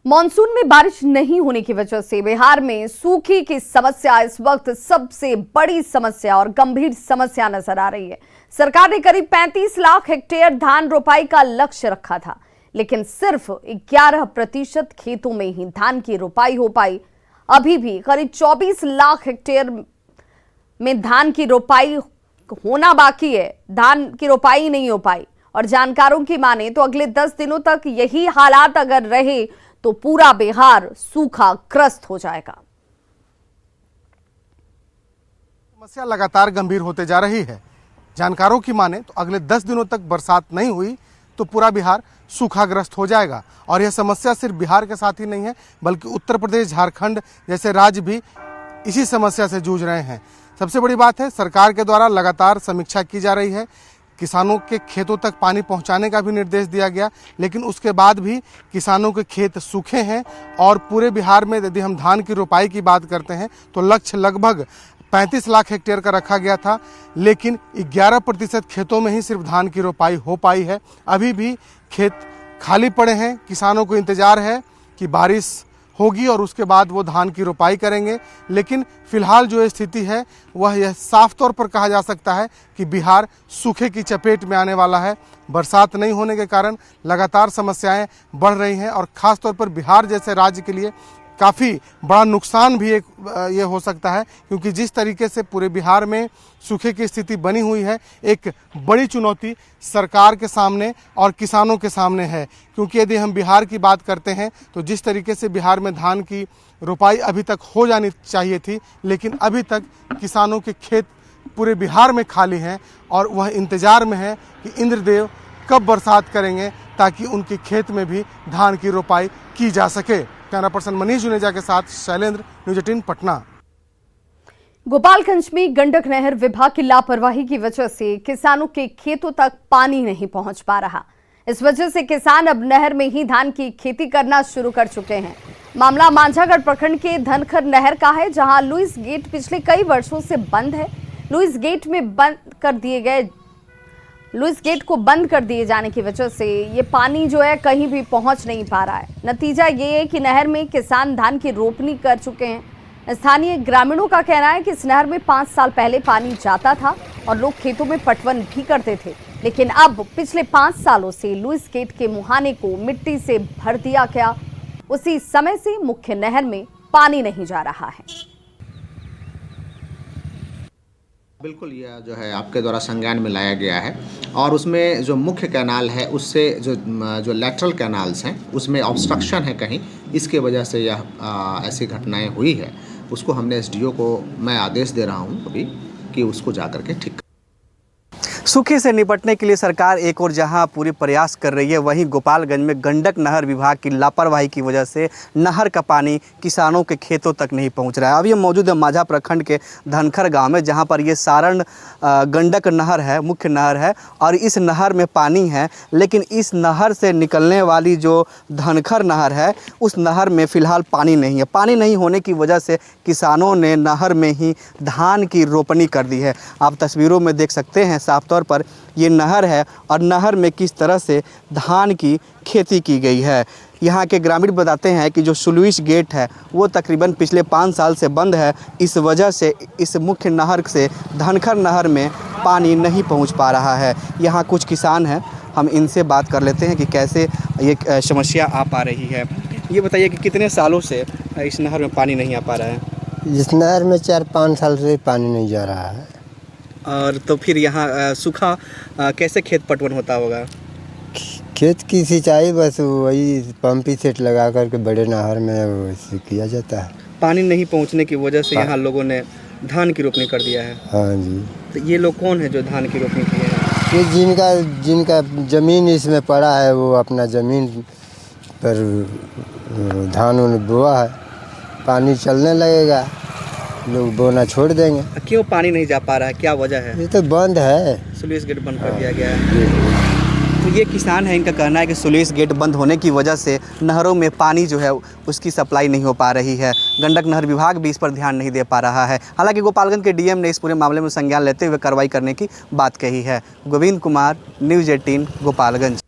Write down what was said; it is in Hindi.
मॉनसून में बारिश नहीं होने की वजह से बिहार में सूखे की समस्या इस वक्त सबसे बड़ी समस्या और गंभीर समस्या नजर आ रही है। सरकार ने करीब 35 लाख हेक्टेयर धान रोपाई का लक्ष्य रखा था, लेकिन सिर्फ 11% खेतों में ही धान की रोपाई हो पाई। अभी भी करीब 24 लाख हेक्टेयर में धान की रोपाई होना बाकी है। धान की रोपाई नहीं हो पाई और जानकारों की माने तो अगले 10 दिनों तक यही हालात अगर रहे तो पूरा बिहार सूखाग्रस्त हो जाएगा। समस्या लगातार गंभीर होते जा रही है। जानकारों की माने तो अगले 10 दिनों तक बरसात नहीं हुई तो पूरा बिहार सूखाग्रस्त हो जाएगा। और यह समस्या सिर्फ बिहार के साथ ही नहीं है, बल्कि उत्तर प्रदेश, झारखंड जैसे राज्य भी इसी समस्या से जूझ रहे हैं। सबसे बड़ी बात है, सरकार के द्वारा लगातार समीक्षा की जा रही है। किसानों के खेतों तक पानी पहुंचाने का भी निर्देश दिया गया, लेकिन उसके बाद भी किसानों के खेत सूखे हैं। और पूरे बिहार में यदि हम धान की रोपाई की बात करते हैं तो लक्ष्य लगभग 35 लाख हेक्टेयर का रखा गया था, लेकिन 11% खेतों में ही सिर्फ धान की रोपाई हो पाई है। अभी भी खेत खाली पड़े हैं। किसानों को इंतजार है कि बारिश होगी और उसके बाद वो धान की रोपाई करेंगे। लेकिन फिलहाल जो स्थिति है वह यह साफ तौर पर कहा जा सकता है कि बिहार सूखे की चपेट में आने वाला है। बरसात नहीं होने के कारण लगातार समस्याएं बढ़ रही हैं और ख़ास तौर पर बिहार जैसे राज्य के लिए काफ़ी बड़ा नुकसान भी ये हो सकता है, क्योंकि जिस तरीके से पूरे बिहार में सूखे की स्थिति बनी हुई है, एक बड़ी चुनौती सरकार के सामने और किसानों के सामने है। क्योंकि यदि हम बिहार की बात करते हैं तो जिस तरीके से बिहार में धान की रोपाई अभी तक हो जानी चाहिए थी, लेकिन अभी तक किसानों के खेत पूरे बिहार में खाली हैं और वह इंतज़ार में है कि इंद्रदेव कब बरसात करेंगे ताकि उनके खेत में भी धान की रोपाई की जा सके। कैमरा पर्सन मनीष जुनेजा के साथ शैलेंद्र, न्यूज़ 18 पटना। गोपालगंज में गंडक नहर विभाग की लापरवाही की वजह से किसानों के खेतों तक पानी नहीं पहुंच पा रहा। इस वजह से किसान अब नहर में ही धान की खेती करना शुरू कर चुके हैं। मामला मांझागढ़ प्रखंड के धनखर नहर का है, जहां लुइस गेट पिछले कई वर्षों से बंद है। लुइस गेट को बंद कर दिए जाने की वजह से ये पानी जो है कहीं भी पहुंच नहीं पा रहा है। नतीजा ये है कि नहर में किसान धान की रोपनी कर चुके हैं। स्थानीय ग्रामीणों का कहना है कि इस नहर में 5 साल पहले पानी जाता था और लोग खेतों में पटवन भी करते थे, लेकिन अब पिछले 5 सालों से लुइस गेट के मुहाने को मिट्टी से भर दिया गया। उसी समय से मुख्य नहर में पानी नहीं जा रहा है। बिल्कुल, यह जो है आपके द्वारा संज्ञान में लाया गया है और उसमें जो मुख्य कैनाल है उससे जो लेटरल कैनाल्स हैं उसमें ऑब्स्ट्रक्शन है कहीं, इसके वजह से यह ऐसी घटनाएं हुई है। उसको हमने एसडीओ को मैं आदेश दे रहा हूं अभी कि उसको जाकर के ठीक। सूखे से निपटने के लिए सरकार एक और जहां पूरी प्रयास कर रही है, वहीं गोपालगंज में गंडक नहर विभाग की लापरवाही की वजह से नहर का पानी किसानों के खेतों तक नहीं पहुंच रहा है। अभी हम मौजूद है माझा प्रखंड के धनखर गांव में, जहां पर ये सारण गंडक नहर है, मुख्य नहर है और इस नहर में पानी है। लेकिन इस नहर से निकलने वाली जो धनखर नहर है उस नहर में फ़िलहाल पानी नहीं है। पानी नहीं होने की वजह से किसानों ने नहर में ही धान की रोपनी कर दी है। आप तस्वीरों में देख सकते हैं साफ तौर पर ये नहर है और नहर में किस तरह से धान की खेती की गई है। यहाँ के ग्रामीण बताते हैं कि जो सुलुइस गेट है वो तकरीबन पिछले 5 साल से बंद है। इस वजह से इस मुख्य नहर से धनखर नहर में पानी नहीं पहुँच पा रहा है। यहाँ कुछ किसान हैं, हम इनसे बात कर लेते हैं कि कैसे ये समस्या आ पा रही है। ये बताइए कि कितने सालों से इस नहर में पानी नहीं आ पा रहा है? इस नहर में 4-5 साल से पानी नहीं जा रहा है। और तो फिर यहाँ सूखा कैसे खेत पटवन होता होगा? खेत की सिंचाई बस वही पंपी सेट लगा करके बड़े नहर में वैसे किया जाता है। पानी नहीं पहुँचने की वजह से यहाँ लोगों ने धान की रोपनी कर दिया है। हाँ जी। तो ये लोग कौन है जो धान की रोपनी किए हैं? ये जिनका ज़मीन इसमें पड़ा है वो अपना ज़मीन पर धान उन बोआ है। पानी चलने लगेगा, लोग बोना छोड़ देंगे। क्यों पानी नहीं जा पा रहा है, क्या वजह है? ये तो बंद है, सुलुइस गेट बंद कर दिया गया है। तो ये किसान है, इनका कहना है कि सुलुइस गेट बंद होने की वजह से नहरों में पानी जो है उसकी सप्लाई नहीं हो पा रही है। गंडक नहर विभाग भी इस पर ध्यान नहीं दे पा रहा है। हालांकि गोपालगंज के डीएम ने इस पूरे मामले में संज्ञान लेते हुए कार्रवाई करने की बात कही है। गोविंद कुमार, न्यूज़ 18 गोपालगंज।